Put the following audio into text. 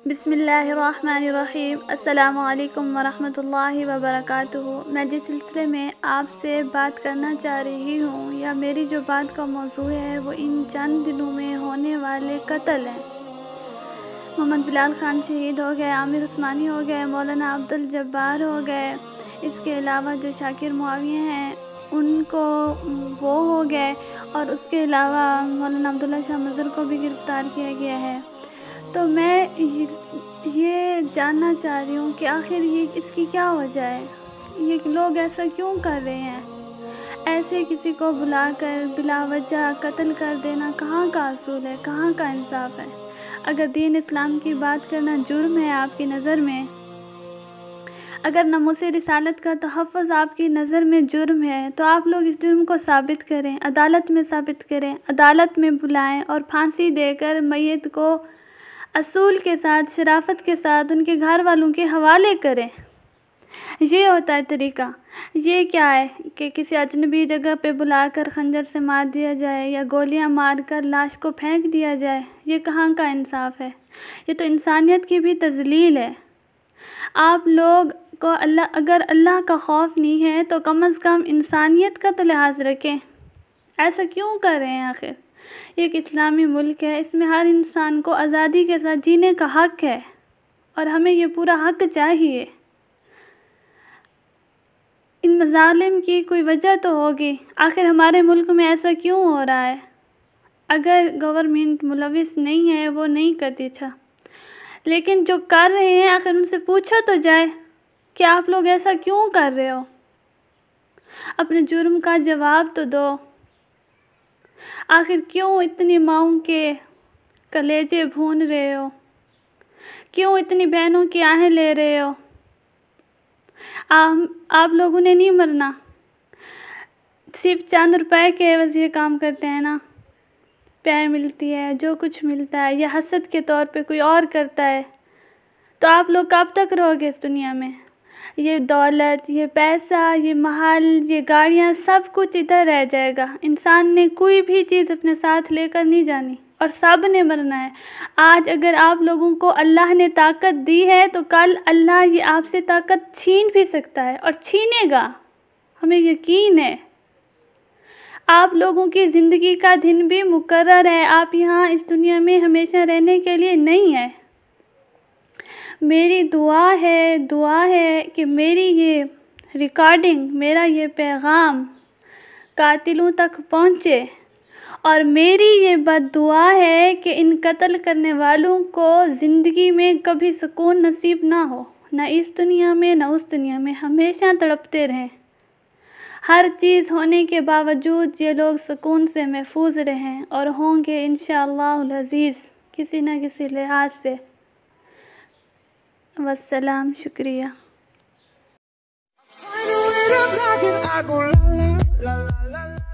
بسم اللہ الرحمن الرحیم۔ السلام علیکم ورحمۃ اللہ وبرکاتہ۔ میں جس سلسلے میں آپ سے بات کرنا چاہ رہی ہوں یا میری جو بات کا موضوع ہے وہ ان چند دنوں میں ہونے والے قتل ہیں۔ محمد بلال خان شہید ہو گئے، عامر عثمانی ہو گئے، مولانا عبدالجبار ہو گئے، اس کے علاوہ جو شاکر معاویہ ہیں ان کو وہ ہو گئے، اور اس کے علاوہ مولانا عبداللہ شاہ مظہر کو بھی گرفتار کیا گیا ہے۔ تو میں یہ جاننا چاہ رہی ہوں کہ آخر اس کی کیا وجہ ہے، یہ لوگ ایسا کیوں کر رہے ہیں؟ ایسے کسی کو بلا کر بلا وجہ قتل کر دینا کہاں کا اصول ہے، کہاں کا انصاف ہے؟ اگر دین اسلام کی بات کرنا جرم ہے آپ کی نظر میں، اگر ناموس رسالت کا تحفظ آپ کی نظر میں جرم ہے، تو آپ لوگ اس جرم کو ثابت کریں، عدالت میں ثابت کریں، عدالت میں بلائیں اور پھانسی دے کر میت کو اصول کے ساتھ، شرافت کے ساتھ ان کے گھر والوں کے حوالے کریں۔ یہ ہوتا ہے طریقہ۔ یہ کیا ہے کہ کسی اجنبی جگہ پہ بلا کر خنجر سے مار دیا جائے یا گولیاں مار کر لاش کو پھینک دیا جائے؟ یہ کہاں کا انصاف ہے؟ یہ تو انسانیت کی بھی تذلیل ہے۔ آپ لوگ کو اگر اللہ کا خوف نہیں ہے تو کم از کم انسانیت کا تو لحاظ رکھیں۔ ایسا کیوں کر رہے ہیں آخر؟ یہ ایک اسلامی ملک ہے، اس میں ہر انسان کو آزادی کے ساتھ جینے کا حق ہے، اور ہمیں یہ پورا حق چاہیے۔ ان مظالم کی کوئی وجہ تو ہوگی، آخر ہمارے ملک میں ایسا کیوں ہو رہا ہے؟ اگر گورنمنٹ ملوث نہیں ہے، وہ نہیں کرتی، اچھا، لیکن جو کر رہے ہیں آخر ان سے پوچھا تو جائے کہ آپ لوگ ایسا کیوں کر رہے ہو؟ اپنے جرم کا جواب تو دو۔ آخر کیوں اتنی ماؤں کے کلیجے بھون رہے ہو؟ کیوں اتنی بہنوں کی آہیں لے رہے ہو؟ آپ لوگوں نے نہیں مرنا، صرف چند روپے کے عوض یہ کام کرتے ہیں نا، پیار ملتی ہے، جو کچھ ملتا ہے، یا حسد کے طور پہ کوئی اور کرتا ہے، تو آپ لوگ کب تک رہو گے اس دنیا میں؟ یہ دولت، یہ پیسہ، یہ محل، یہ گاڑیاں، سب کچھ ادھر رہ جائے گا۔ انسان نے کوئی بھی چیز اپنے ساتھ لے کر نہیں جانی، اور سب نے مرنا ہے۔ آج اگر آپ لوگوں کو اللہ نے طاقت دی ہے تو کل اللہ یہ آپ سے طاقت چھین بھی سکتا ہے، اور چھینے گا، ہمیں یقین ہے۔ آپ لوگوں کی زندگی کا دن بھی مقرر ہے، آپ یہاں اس دنیا میں ہمیشہ رہنے کے لیے نہیں ہے۔ میری دعا ہے کہ میری یہ ریکارڈنگ، میرا یہ پیغام قاتلوں تک پہنچے، اور میری یہ بد دعا ہے کہ ان قتل کرنے والوں کو زندگی میں کبھی سکون نصیب نہ ہو، نہ اس دنیا میں نہ اس دنیا میں، ہمیشہ تڑپتے رہیں۔ ہر چیز ہونے کے باوجود یہ لوگ سکون سے محفوظ رہیں اور ہوں گے انشاءاللہ العزیز کسی نہ کسی لحاظ سے۔ والسلام، شکریہ۔ I go la la la la la.